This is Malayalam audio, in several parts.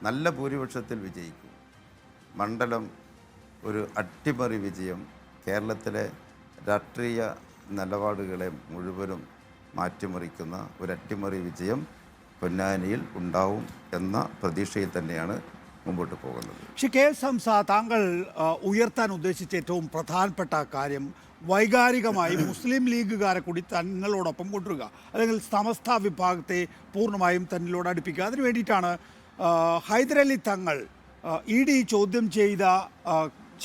നല്ല ഭൂരിപക്ഷത്തിൽ വിജയിക്കും. മണ്ഡലം ഒരു അട്ടിമറി വിജയം, കേരളത്തിലെ രാഷ്ട്രീയ നിലപാടുകളെ മുഴുവനും മാറ്റിമറിക്കുന്ന ഒരു അട്ടിമറി വിജയം പൊന്നാനിയിൽ ഉണ്ടാവും എന്ന പ്രതീക്ഷയിൽ തന്നെയാണ് മുമ്പോട്ട് പോകുന്നത്. പക്ഷേ കെ എസ് ഹംസ, താങ്കൾ ഉയർത്താൻ ഉദ്ദേശിച്ച ഏറ്റവും പ്രധാനപ്പെട്ട കാര്യം വൈകാരികമായി മുസ്ലിം ലീഗുകാരെ കൂടി തങ്ങളോടൊപ്പം കൊണ്ടുവരിക, അല്ലെങ്കിൽ സമസ്ത വിഭാഗത്തെ പൂർണ്ണമായും തന്നിലോട് അടുപ്പിക്കുക. അതിനു വേണ്ടിയിട്ടാണ് ഹൈദരലി തങ്ങൾ ED ചോദ്യം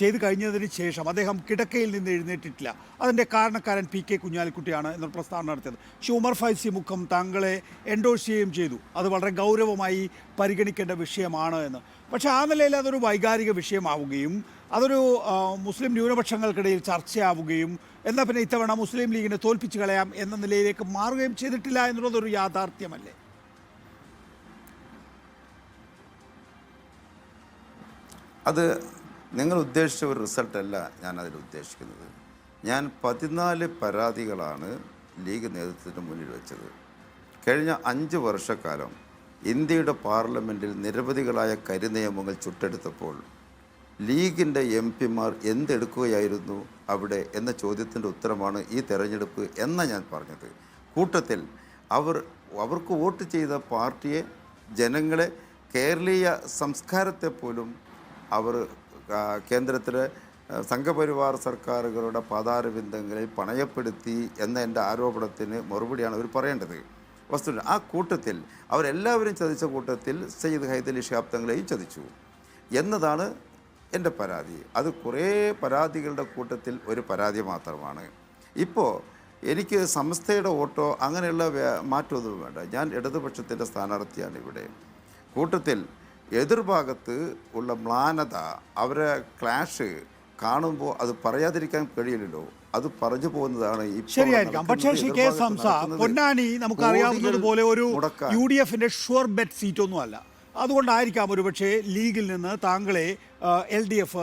ചെയ്ത് കഴിഞ്ഞതിന് ശേഷം അദ്ദേഹം കിടക്കയിൽ നിന്ന് എഴുന്നേറ്റിട്ടില്ല. അതിൻ്റെ കാരണക്കാരൻ PK കുഞ്ഞാലിക്കുട്ടിയാണ് എന്നൊരു പ്രസ്താവന നടത്തിയത്. ഉമർ ഫൈസി മുഖം താങ്കളെ എൻഡോഴ്സ് ചെയ്യുകയും ചെയ്തു. അത് വളരെ ഗൗരവമായി പരിഗണിക്കേണ്ട വിഷയമാണ് എന്ന്. പക്ഷേ ആ നിലയിൽ അതൊരു വൈകാരിക വിഷയമാവുകയും അതൊരു മുസ്ലിം ന്യൂനപക്ഷങ്ങൾക്കിടയിൽ ചർച്ചയാവുകയും എന്നാൽ പിന്നെ ഇത്തവണ മുസ്ലിം ലീഗിനെ തോൽപ്പിച്ച് കളയാം എന്ന നിലയിലേക്ക് മാറുകയും ചെയ്തിട്ടില്ല എന്നുള്ളതൊരു യാഥാർത്ഥ്യമല്ലേ? അത് നിങ്ങൾ ഉദ്ദേശിച്ച ഒരു റിസൾട്ടല്ല ഞാൻ അതിൽ ഉദ്ദേശിക്കുന്നത്. ഞാൻ 14 പരാതികളാണ് ലീഗ് നേതൃത്വത്തിന് മുന്നിൽ വെച്ചത്. കഴിഞ്ഞ 5 വർഷക്കാലം ഇന്ത്യയുടെ പാർലമെൻറ്റിൽ നിരവധികളായ കരിനിയമങ്ങൾ ചുട്ടെടുത്തപ്പോൾ ലീഗിൻ്റെ MP-മാർ എന്തെടുക്കുകയായിരുന്നു അവിടെ എന്ന ചോദ്യത്തിൻ്റെ ഉത്തരമാണ് ഈ തെരഞ്ഞെടുപ്പ് എന്നാണ് ഞാൻ പറഞ്ഞത്. കൂട്ടത്തിൽ അവർക്ക് വോട്ട് ചെയ്ത പാർട്ടിയെ, ജനങ്ങളെ, കേരളീയ സംസ്കാരത്തെ പോലും അവർ കേന്ദ്രത്തിലെ സംഘപരിവാർ സർക്കാരുകളുടെ പാതാരബിന്ദങ്ങളിൽ പണയപ്പെടുത്തി എന്ന എൻ്റെ ആരോപണത്തിന് മറുപടിയാണ് അവർ പറയേണ്ടത്. വസ്തുത ആ കൂട്ടത്തിൽ അവരെല്ലാവരും ചതിച്ച കൂട്ടത്തിൽ സയ്യിദ് ഹൈദരലി ശിഹാബ് തങ്ങളെയും ചതിച്ചു എന്നതാണ് എൻ്റെ പരാതി. അത് കുറേ പരാതികളുടെ കൂട്ടത്തിൽ ഒരു പരാതി മാത്രമാണ്. ഇപ്പോൾ എനിക്ക് സമസ്തയുടെ വോട്ടോ അങ്ങനെയുള്ള മാറ്റമൊന്നും വേണ്ട. ഞാൻ ഇടതുപക്ഷത്തിൻ്റെ സ്ഥാനാർത്ഥിയാണ് ഇവിടെ. കൂട്ടത്തിൽ എതിർഭാഗത്ത് ഉള്ള മ്ലാനത, അവരെ ക്ലാഷ് കാണുമ്പോൾ അത് പറയാതിരിക്കാൻ കഴിയില്ലല്ലോ. അത് പറഞ്ഞു പോകുന്നതാണ്. ശരിയായിരിക്കാം. പക്ഷേ കെ എസ് ഹംസ, പൊന്നാനി നമുക്കറിയാവുന്നതുപോലെ ഒരു UDFന്റെ ഷുവർ ബെറ്റ് സീറ്റൊന്നും അല്ല. അതുകൊണ്ടായിരിക്കാം ഒരുപക്ഷെ ലീഗിൽ നിന്ന് താങ്കളെ LDF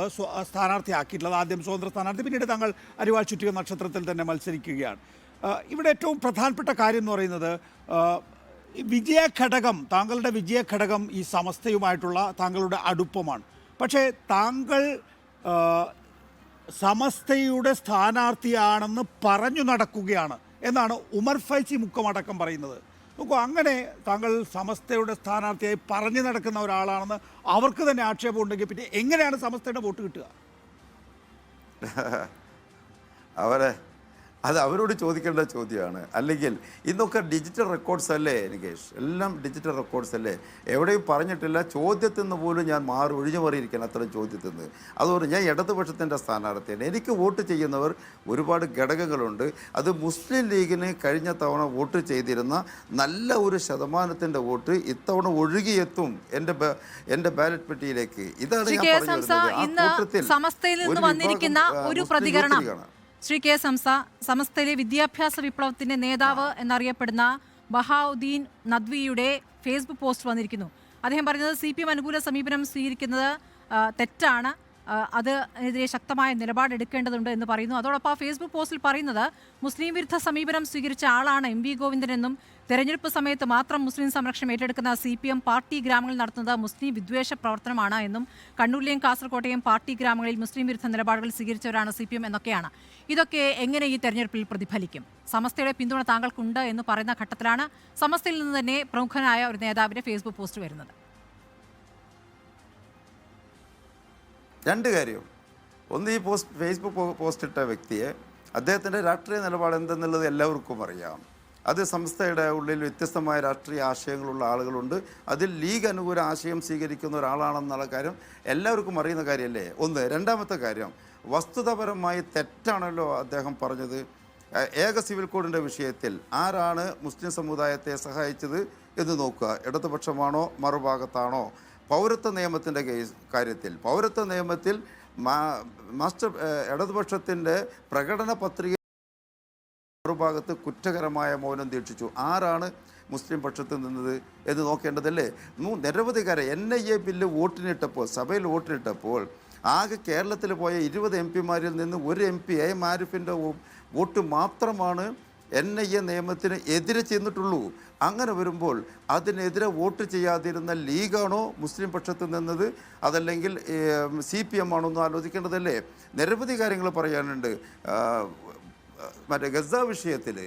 സ്ഥാനാർത്ഥിയാക്കിയിട്ടുള്ളത്. ആദ്യം സ്വതന്ത്ര സ്ഥാനാർത്ഥി, പിന്നീട് താങ്കൾ അരിവാൾ ചുറ്റിക നക്ഷത്രത്തിൽ തന്നെ മത്സരിക്കുകയാണ്. ഇവിടെ ഏറ്റവും പ്രധാനപ്പെട്ട കാര്യം എന്ന് പറയുന്നത് വിജയഘടകം, താങ്കളുടെ വിജയഘടകം ഈ സമസ്തയുമായിട്ടുള്ള താങ്കളുടെ അടുപ്പമാണ്. പക്ഷേ താങ്കൾ സമസ്തയുടെ സ്ഥാനാർത്ഥിയാണെന്ന് പറഞ്ഞു നടക്കുകയാണ് എന്നാണ് ഉമർ ഫൈസി മുഖമടക്കം പറയുന്നത്. നോക്കൂ, അങ്ങനെ താങ്കൾ സമസ്തയുടെ സ്ഥാനാർത്ഥിയായി പറഞ്ഞു നടക്കുന്ന ഒരാളാണെന്ന് അവർക്ക് തന്നെ ആക്ഷേപമുണ്ടെങ്കിൽ പിന്നെ എങ്ങനെയാണ് സമസ്തയുടെ വോട്ട് കിട്ടുക? അത് അവരോട് ചോദിക്കേണ്ട ചോദ്യമാണ്. അല്ലെങ്കിൽ ഇന്നൊക്കെ ഡിജിറ്റൽ റെക്കോർഡ്സ് അല്ലേ നികേഷ്? എല്ലാം ഡിജിറ്റൽ റെക്കോർഡ്സ് അല്ലേ? എവിടെയും പറഞ്ഞിട്ടില്ല. ചോദ്യത്തിൽ നിന്ന് പോലും ഞാൻ ഒഴിഞ്ഞു മാറിയിരിക്കണം അത്തരം ചോദ്യത്തിൽ നിന്ന്. അതുകൊണ്ട് ഞാൻ ഇടതുപക്ഷത്തിൻ്റെ സ്ഥാനാർത്ഥിയാണ്. എനിക്ക് വോട്ട് ചെയ്യുന്നവർ ഒരുപാട് ഘടകങ്ങളുണ്ട്. അത് മുസ്ലിം ലീഗിന് കഴിഞ്ഞ തവണ വോട്ട് ചെയ്തിരുന്ന നല്ല ഒരു ശതമാനത്തിൻ്റെ വോട്ട് ഇത്തവണ ഒഴുകിയെത്തും എൻ്റെ ബാലറ്റ് പെട്ടിയിലേക്ക്. ഇതാണ് ഞാൻ പറഞ്ഞത്. സമസ്തയിൽ നിന്ന് വന്നിരിക്കുന്ന ഒരു പ്രതികരണം ശ്രീ കെ ഹംസ, സമസ്തയിലെ വിദ്യാഭ്യാസ വിപ്ലവത്തിന്റെ നേതാവ് എന്നറിയപ്പെടുന്ന ബഹാവുദ്ദീൻ നദ്വിയുടെ ഫേസ്ബുക്ക് പോസ്റ്റ് വന്നിരിക്കുന്നു. അദ്ദേഹം പറയുന്നത് CPM അനുകൂല സമീപനം സ്വീകരിക്കുന്നത് തെറ്റാണ്, അതിനെതിരെ ശക്തമായ നിലപാടെടുക്കേണ്ടതുണ്ട് എന്ന് പറയുന്നു. അതോടൊപ്പം ആ ഫേസ്ബുക്ക് പോസ്റ്റിൽ പറയുന്നത് മുസ്ലിം വിരുദ്ധ സമീപനം സ്വീകരിച്ച ആളാണ് MV ഗോവിന്ദൻ എന്നും തെരഞ്ഞെടുപ്പ് സമയത്ത് മാത്രം മുസ്ലിം സംരക്ഷണം ഏറ്റെടുക്കുന്ന CPM പാർട്ടി ഗ്രാമങ്ങളിൽ നടത്തുന്നത് മുസ്ലിം വിദ്വേഷ പ്രവർത്തനമാണ് എന്നും കണ്ണൂരിലെയും കാസർകോട്ടെയും പാർട്ടി ഗ്രാമങ്ങളിൽ മുസ്ലിം വിരുദ്ധ നിലപാടുകൾ സ്വീകരിച്ചവരാണ് CPM എന്നൊക്കെയാണ്. ഇതൊക്കെ എങ്ങനെ ഈ തെരഞ്ഞെടുപ്പിൽ പ്രതിഫലിക്കും? സമസ്തയുടെ പിന്തുണ താങ്കൾക്കുണ്ട് എന്ന് പറയുന്ന ഘട്ടത്തിലാണ് സമസ്തയിൽ നിന്ന് തന്നെ പ്രമുഖനായ ഒരു നേതാവിന്റെ ഫേസ്ബുക്ക് പോസ്റ്റ് വരുന്നത്. രണ്ട് കാര്യം. ഒന്ന്, ഈ ഫേസ്ബുക്ക് പോസ്റ്റ് ഇട്ട വ്യക്തിയെ, അദ്ദേഹത്തിൻ്റെ രാഷ്ട്രീയ നിലപാട് എന്തെന്നുള്ളത് എല്ലാവർക്കും അറിയാം. അത് സംസ്ഥയുടെ ഉള്ളിൽ വ്യത്യസ്തമായ രാഷ്ട്രീയ ആശയങ്ങളുള്ള ആളുകളുണ്ട്. അതിൽ ലീഗ് അനുകൂല ആശയം സ്വീകരിക്കുന്ന ഒരാളാണെന്നുള്ള കാര്യം എല്ലാവർക്കും അറിയുന്ന കാര്യമല്ലേ? ഒന്ന്. രണ്ടാമത്തെ കാര്യം, വസ്തുതാപരമായി തെറ്റാണല്ലോ അദ്ദേഹം പറഞ്ഞത്. ഏക സിവിൽ കോഡിൻ്റെ വിഷയത്തിൽ ആരാണ് മുസ്ലിം സമുദായത്തെ സഹായിച്ചത് എന്ന് നോക്കുക. ഇടതുപക്ഷമാണോ മറുഭാഗത്താണോ? പൗരത്വ നിയമത്തിൻ്റെ കാര്യത്തിൽ പൗരത്വ നിയമത്തിൽ ഇടതുപക്ഷത്തിൻ്റെ പ്രകടന പത്രിക മറുഭാഗത്ത് കുറ്റകരമായ മൗനം ദീക്ഷിച്ചു. ആരാണ് മുസ്ലിം പക്ഷത്ത് നിന്നത് എന്ന് നോക്കേണ്ടതല്ലേ? നിരവധി കാര്യം. NIA ബില്ല് വോട്ടിനിട്ടപ്പോൾ, സഭയിൽ വോട്ടിനിട്ടപ്പോൾ ആകെ കേരളത്തിൽ പോയ 20 MP-മാരിൽ നിന്ന് ഒരു MP A. ആരിഫിൻ്റെ വോട്ട് മാത്രമാണ് NIA നിയമത്തിന് എതിരെ ചെന്നിട്ടുള്ളൂ. അങ്ങനെ വരുമ്പോൾ അതിനെതിരെ വോട്ട് ചെയ്യാതിരുന്ന ലീഗാണോ മുസ്ലിം പക്ഷത്ത് നിന്നത്, അതല്ലെങ്കിൽ CPM ആണോ എന്ന് ആലോചിക്കേണ്ടതല്ലേ? നിരവധി കാര്യങ്ങൾ പറയാനുണ്ട്. മറ്റേ ഗസ വിഷയത്തിൽ,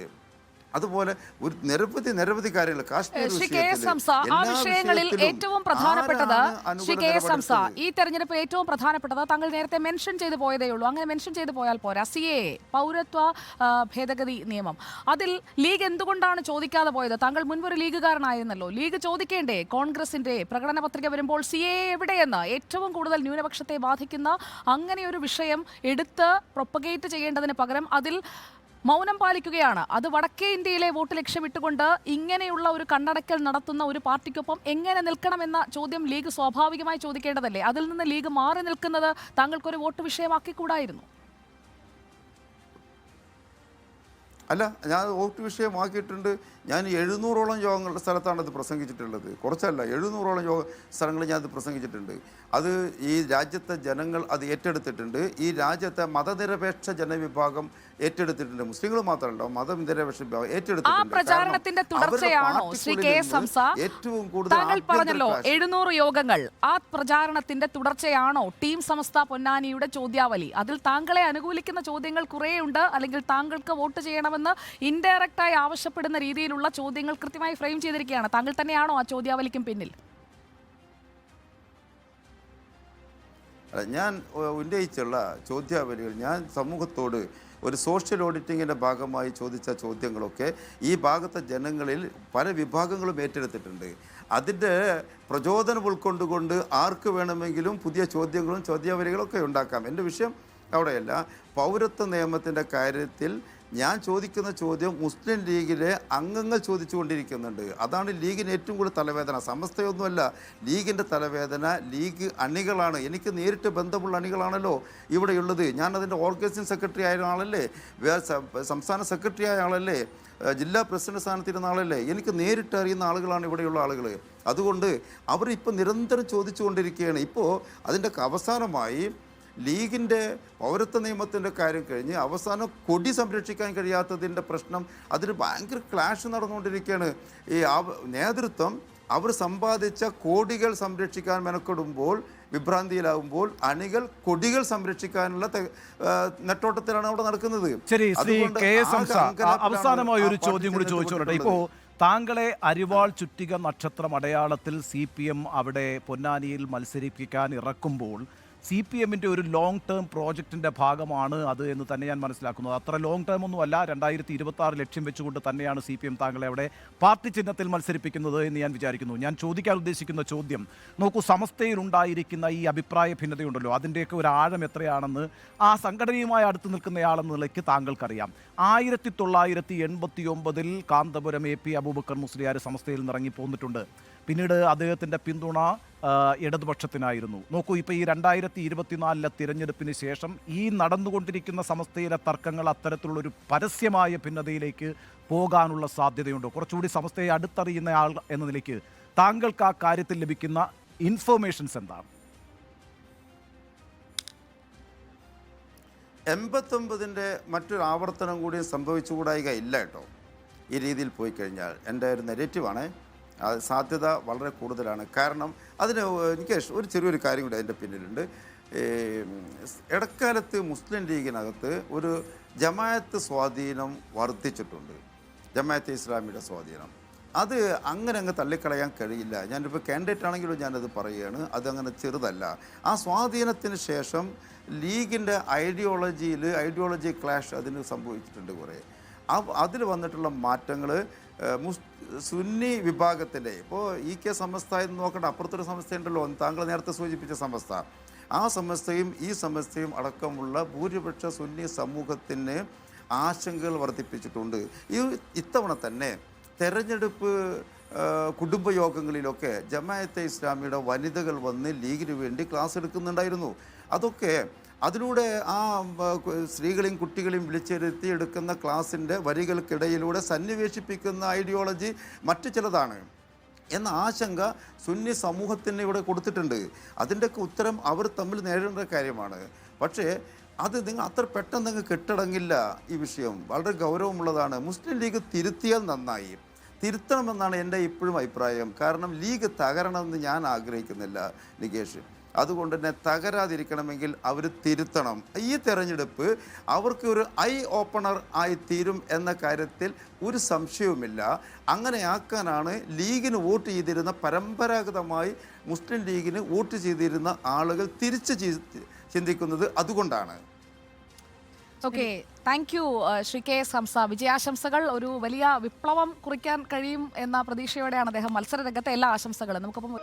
അതുപോലെ ഒരു നിരവധി കാര്യങ്ങൾ, കാശ്മീർ ആ വിഷയങ്ങളിൽ ഏറ്റവും പ്രധാനപ്പെട്ടത് ഈ തെരഞ്ഞെടുപ്പ് ഏറ്റവും പ്രധാനപ്പെട്ടത് താങ്കൾ നേരത്തെ മെൻഷൻ ചെയ്തു പോയതേ ഉള്ളൂ. അങ്ങനെ മെൻഷൻ ചെയ്തു പോയാൽ പോരാ. CAA പൗരത്വ ഭേദഗതി നിയമം, അതിൽ ലീഗ് എന്തുകൊണ്ടാണ് ചോദിക്കാതെ പോയത്? താങ്കൾ മുൻപൊരു ലീഗുകാരനായിരുന്നല്ലോ. ലീഗ് ചോദിക്കേണ്ടേ? കോൺഗ്രസിന്റെ പ്രകടന പത്രിക വരുമ്പോൾ CAA എവിടെയെന്ന്, ഏറ്റവും കൂടുതൽ ന്യൂനപക്ഷത്തെ ബാധിക്കുന്ന അങ്ങനെ ഒരു വിഷയം എടുത്ത് പ്രൊപ്പഗേറ്റ് ചെയ്യേണ്ടതിന് പകരം അതിൽ മൗനം പാലിക്കുകയാണ്. അത് വടക്കേ ഇന്ത്യയിലെ വോട്ട് ലക്ഷ്യമിട്ടുകൊണ്ട് ഇങ്ങനെയുള്ള ഒരു കണ്ണടക്കൽ നടത്തുന്ന ഒരു പാർട്ടിക്കൊപ്പം എങ്ങനെ നിൽക്കണമെന്ന ചോദ്യം ലീഗ് സ്വാഭാവികമായി ചോദിക്കേണ്ടതല്ലേ? അതിൽ നിന്ന് ലീഗ് മാറി നിൽക്കുന്നത് താങ്കൾക്കൊരു വോട്ട് വിഷയമാക്കിക്കൂടായിരുന്നു? അല്ല, ഞാൻ വോട്ട് വിഷയമാക്കിയിട്ടുണ്ട്. ഞാൻ 700ഓളം യോഗങ്ങളുടെ സ്ഥലത്താണ് അത് പ്രസംഗിച്ചിട്ടുള്ളത്. കുറച്ചല്ല, 700ഓളം സ്ഥലങ്ങളിൽ ഞാൻ അത് പ്രസംഗിച്ചിട്ടുണ്ട്. അത് ഈ രാജ്യത്തെ ജനങ്ങൾ അത് ഏറ്റെടുത്തിട്ടുണ്ട്. ഈ രാജ്യത്തെ മതനിരപേക്ഷ ജനവിഭാഗം ഏറ്റെടുത്തിട്ടുണ്ട്. മുസ്ലിങ്ങൾ മാത്രമല്ല, മതനിരപേക്ഷ വിഭാഗം ഏറ്റെടുത്തിട്ടുണ്ട്. പ്രചാരണത്തിന്റെ തുടർച്ചയാണോ ശ്രീ കെ സംസ? ഏറ്റവും കൂടുതൽ താങ്കൾ പറഞ്ഞല്ലോ 700 യോഗങ്ങൾ. ആ പ്രചാരണത്തിന്റെ തുടർച്ചയാണോ ടീം സമസ്ത പൊന്നാനിയുടെ ചോദ്യാവലി? അതിൽ താങ്കളെ അനുകൂലിക്കുന്ന ചോദ്യങ്ങൾ കുറേയുണ്ട്, അല്ലെങ്കിൽ താങ്കൾക്ക് വോട്ട് ചെയ്യണമെന്ന് ഇൻഡയറക്റ്റായി ആവശ്യപ്പെടുന്ന രീതിയിലുള്ള ചോദ്യങ്ങൾ കൃത്യമായി ഫ്രെയിം ചെയ്തിരിക്കുകയാണ്. താങ്കൾ തന്നെയാണോ ആ ചോദ്യാവലിക്കും പിന്നിൽ? ഞാൻ ഉന്നയിച്ചുള്ള ചോദ്യാവലികൾ ഞാൻ സമൂഹത്തോട് ഒരു സോഷ്യൽ ഓഡിറ്റിങ്ങിൻ്റെ ഭാഗമായി ചോദിച്ച ചോദ്യങ്ങളൊക്കെ ഈ ഭാഗത്തെ ജനങ്ങളിൽ പല വിഭാഗങ്ങളും ഏറ്റെടുത്തിട്ടുണ്ട്. അതിൻ്റെ പ്രചോദനം ഉൾക്കൊണ്ടുകൊണ്ട് ആർക്ക് വേണമെങ്കിലും പുതിയ ചോദ്യങ്ങളും ചോദ്യാവലികളൊക്കെ ഉണ്ടാക്കാം. എൻ്റെ വിഷയം അവിടെയല്ല. പൗരത്വ നിയമത്തിൻ്റെ കാര്യത്തിൽ ഞാൻ ചോദിക്കുന്ന ചോദ്യം മുസ്ലിം ലീഗിലെ അംഗങ്ങൾ ചോദിച്ചുകൊണ്ടിരിക്കുന്നുണ്ട്. അതാണ് ലീഗിന് ഏറ്റവും കൂടുതൽ തലവേദന. സമസ്തയൊന്നുമല്ല ലീഗിൻ്റെ തലവേദന, ലീഗ് അണികളാണ്. എനിക്ക് നേരിട്ട് ബന്ധമുള്ള അണികളാണല്ലോ ഇവിടെയുള്ളത്. ഞാൻ അതിൻ്റെ ഓർഗനൈസിംഗ് സെക്രട്ടറി ആയ ആളല്ലേ, സംസ്ഥാന സെക്രട്ടറി ആയ ആളല്ലേ, ജില്ലാ പ്രസിഡന്റ് സ്ഥാനത്തിരുന്ന ആളല്ലേ. എനിക്ക് നേരിട്ട് അറിയുന്ന ആളുകളാണ് ഇവിടെയുള്ള ആളുകൾ. അതുകൊണ്ട് അവരിപ്പോൾ നിരന്തരം ചോദിച്ചുകൊണ്ടിരിക്കുകയാണ്. ഇപ്പോൾ അതിൻ്റെ അവസാനമായി ലീഗിൻ്റെ പൗരത്വ നിയമത്തിൻ്റെ കാര്യം കഴിഞ്ഞ് അവസാനം കൊടി സംരക്ഷിക്കാൻ കഴിയാത്തതിൻ്റെ പ്രശ്നം, അതിന് ഭയങ്കര ക്ലാഷ് നടന്നുകൊണ്ടിരിക്കുകയാണ്. ഈ നേതൃത്വം അവർ സമ്പാദിച്ച കോടികൾ സംരക്ഷിക്കാൻ മെനക്കെടുമ്പോൾ, വിഭ്രാന്തിയിലാവുമ്പോൾ അണികൾ കൊടികൾ സംരക്ഷിക്കാനുള്ള നെട്ടോട്ടത്തിലാണ് അവിടെ നടക്കുന്നത്. ശരി, ശ്രീ കെ സംസ, അവസാനമായി ഒരു ചോദ്യം കൂടി ചോദിച്ചോളട്ടെ. ഇപ്പോൾ താങ്കളെ അരിവാൾ ചുറ്റിക നക്ഷത്രം അടയാളത്തിൽ CPM അവിടെ പൊന്നാനിയിൽ മത്സരിപ്പിക്കാൻ ഇറക്കുമ്പോൾ CPMൻ്റെ ഒരു ലോങ് ടേം പ്രോജക്റ്റിൻ്റെ ഭാഗമാണ് അത് എന്ന് തന്നെ ഞാൻ മനസ്സിലാക്കുന്നത്. അത്ര ലോങ് ടേം ഒന്നുമല്ല, 2026 ലക്ഷ്യം വെച്ചുകൊണ്ട് തന്നെയാണ് CPM താങ്കളെ അവിടെ പാർട്ടി ചിഹ്നത്തിൽ മത്സരിപ്പിക്കുന്നത് എന്ന് ഞാൻ വിചാരിക്കുന്നു. ഞാൻ ചോദിക്കാൻ ഉദ്ദേശിക്കുന്ന ചോദ്യം, നോക്കൂ, സമസ്തയിൽ ഉണ്ടായിരിക്കുന്ന ഈ അഭിപ്രായ ഭിന്നതയുണ്ടല്ലോ, അതിൻ്റെയൊക്കെ ഒരു ആഴം എത്രയാണെന്ന് ആ സംഘടനയുമായി അടുത്ത് നിൽക്കുന്നയാളെന്ന നിലയ്ക്ക് താങ്കൾക്കറിയാം. 1989 കാന്തപുരം AP അബൂബക്കർ മുസ്ലിയാർ സമസ്തയിൽ നിന്ന് ഇറങ്ങി പോന്നിട്ടുണ്ട്. പിന്നീട് അദ്ദേഹത്തിൻ്റെ പിന്തുണ ഇടതുപക്ഷത്തിനായിരുന്നു. നോക്കൂ, ഇപ്പോൾ ഈ 2024 തിരഞ്ഞെടുപ്പിന് ശേഷം ഈ നടന്നുകൊണ്ടിരിക്കുന്ന സമസ്തയിലെ തർക്കങ്ങൾ അത്തരത്തിലുള്ളൊരു പരസ്യമായ ഭിന്നതയിലേക്ക് പോകാനുള്ള സാധ്യതയുണ്ടോ? കുറച്ചുകൂടി സമസ്തയെ അടുത്തറിയുന്ന ആൾ എന്ന നിലയ്ക്ക് താങ്കൾക്ക് ആ കാര്യത്തിൽ ലഭിക്കുന്ന ഇൻഫർമേഷൻസ് എന്താണ്? 89ൻ്റെ മറ്റൊരു ആവർത്തനം കൂടി സംഭവിച്ചുകൂടായിക ഇല്ല കേട്ടോ. ഈ രീതിയിൽ പോയി കഴിഞ്ഞാൽ എൻ്റെ ഒരു നെഗറ്റീവാണ്. സാധ്യത വളരെ കൂടുതലാണ്. കാരണം അതിന് എനിക്ക് ഒരു ചെറിയൊരു കാര്യം കൂടി അതിൻ്റെ പിന്നിലുണ്ട്. ഇടക്കാലത്ത് മുസ്ലിം ലീഗിനകത്ത് ഒരു ജമാഅത്ത് സ്വാധീനം വർദ്ധിച്ചിട്ടുണ്ട്. ജമാഅത്തെ ഇസ്ലാമിയുടെ സ്വാധീനം അത് അങ്ങനെ അങ്ങ് തള്ളിക്കളയാൻ കഴിയില്ല. ഞാനിപ്പോൾ കാൻഡിഡേറ്റ് ആണെങ്കിലും ഞാനത് പറയുകയാണ്, അതങ്ങനെ ചെറുതല്ല. ആ സ്വാധീനത്തിന് ശേഷം ലീഗിൻ്റെ ഐഡിയോളജി ക്ലാഷ് അതിന് സംഭവിച്ചിട്ടുണ്ട് കുറേ. അതിൽ വന്നിട്ടുള്ള മാറ്റങ്ങൾ സുന്നി വിഭാഗത്തിൻ്റെ, ഇപ്പോൾ EK സമസ്ത എന്ന് നോക്കേണ്ട, അപ്പുറത്തൊരു സമസ്തയുണ്ടല്ലോ, താങ്കൾ നേരത്തെ സൂചിപ്പിച്ച സമസ്ത, ആ സമസ്തയും ഈ സമസ്തയും അടക്കമുള്ള ഭൂരിപക്ഷ സുന്നി സമൂഹത്തിന് ആശങ്കകൾ വർദ്ധിപ്പിച്ചിട്ടുണ്ട്. ഇത്തവണ തന്നെ തെരഞ്ഞെടുപ്പ് കുടുംബയോഗങ്ങളിലൊക്കെ ജമാഅത്തെ ഇസ്ലാമിയുടെ വനിതകൾ വന്ന് ലീഗിന് വേണ്ടി ക്ലാസ് എടുക്കുന്നുണ്ടായിരുന്നു. അതൊക്കെ അതിലൂടെ ആ സ്ത്രീകളെയും കുട്ടികളെയും വിളിച്ചിരുത്തി എടുക്കുന്ന ക്ലാസ്സിൻ്റെ വരികൾക്കിടയിലൂടെ സന്നിവേശിപ്പിക്കുന്ന ഐഡിയോളജി മറ്റു ചിലതാണ് എന്ന ആശങ്ക സുന്നി സമൂഹത്തിന് ഇവിടെ കൊടുത്തിട്ടുണ്ട്. അതിൻ്റെയൊക്കെ ഉത്തരം അവർ തമ്മിൽ നേരിടേണ്ട കാര്യമാണ്. പക്ഷേ അത് നിങ്ങൾ അത്ര പെട്ടെന്ന് നിങ്ങൾ കെട്ടടങ്ങില്ല. ഈ വിഷയം വളരെ ഗൗരവമുള്ളതാണ്. മുസ്ലിം ലീഗ് തിരുത്തിയാൽ നന്നായി. തിരുത്തണമെന്നാണ് എൻ്റെ ഇപ്പോഴും അഭിപ്രായം. കാരണം ലീഗ് തകരണമെന്ന് ഞാൻ ആഗ്രഹിക്കുന്നില്ല നികേഷ്. അതുകൊണ്ട് തന്നെ തകരാതിരിക്കണമെങ്കിൽ അവർ തിരുത്തണം. ഈ തെരഞ്ഞെടുപ്പ് അവർക്ക് ഒരു ഐ ഓപ്പണർ ആയി തീരും എന്ന കാര്യത്തിൽ ഒരു സംശയവുമില്ല. അങ്ങനെയാക്കാനാണ് ലീഗിന് വോട്ട് ചെയ്തിരുന്ന, പരമ്പരാഗതമായി മുസ്ലിം ലീഗിന് വോട്ട് ചെയ്തിരുന്ന ആളുകൾ തിരിച്ച് ചിന്തിക്കുന്നത്. അതുകൊണ്ടാണ്. Okay, thank you Shri K S Hamsa. വിജയാശംസകൾ. ഒരു വലിയ വിപ്ലവം കുറിക്കാൻ കഴിയും എന്ന പ്രതീക്ഷയോടെയാണ് അദ്ദേഹം മത്സര രംഗത്തെ എല്ലാ ആശംസകളും നമുക്കൊപ്പം